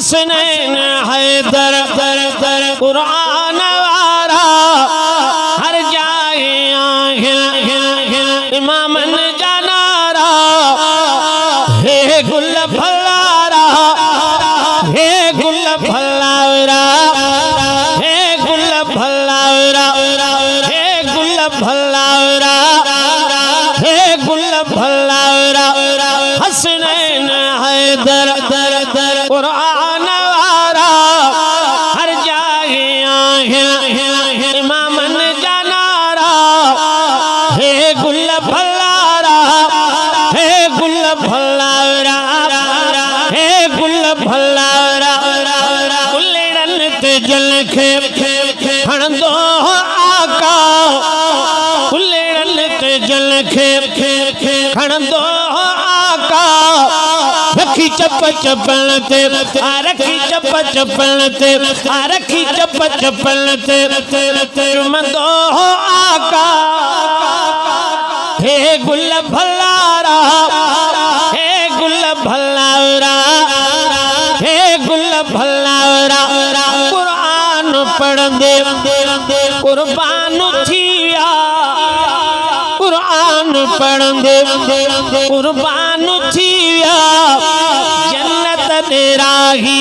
हसनैन हैदर कुरान वारा हर जाए इमामन जानारा हे गुल फलारा हे गुल फलारा हे गुल फलारा हे गुल फलारा हे गुल फलारा हसनैन हैदर कुरान वारा हर जाए इमामन जानारा हे गुल फलारा हे गुल फलारा हे गुल फलारा उलड़न ते जल खे खण दो आका उलड़न ते जल खे खण दो आका रखी चप चपल ते रखी चप चपल ते रखी चप चपल ते चुमंदो आका हे गुल भलारा हे गुल भलारा हे गुल भलारा कुरान पढ़ंदे कुर्बान थिया कुरान पढ़ंदे कुर्बान थिया जन्नत दे राही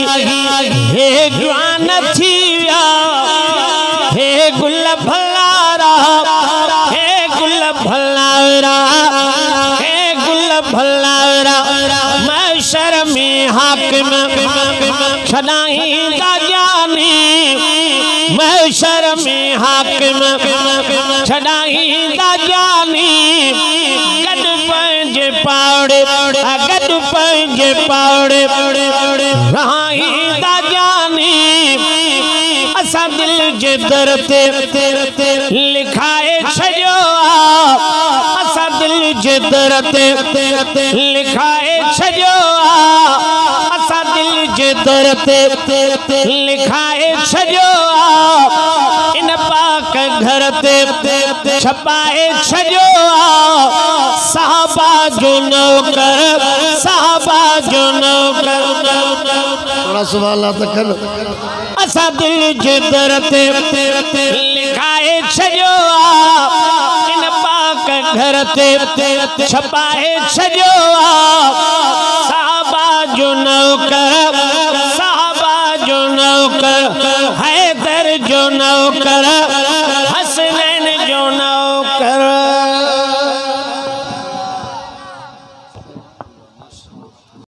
हे जवान थिया हे गुल भलारा हे गुल भलारा हे गुल भलारा महशर में हाकिम छनाईंदा जानी महशर में हाकिम छनाईंदा जानी गड पंजे पावड़े गड पंजे पावड़े रहाईंदा जानी असा दिल जे दर ते लिखाए छजो असा दिल जे दर ते लिखाए छजो असा दिल जे दर ते लिखाए छजो इन पाक घर ते छपाए छजो साहबा जो नौकर साहबा जो नौकर थोड़ा सुभान अल्लाह तक कर असा दिल जे दर ते लिखाए छजो इन पाक घर ते छपाए छजो साहबा जो नौकर साहबा जो नौकर हैदर जो नौकर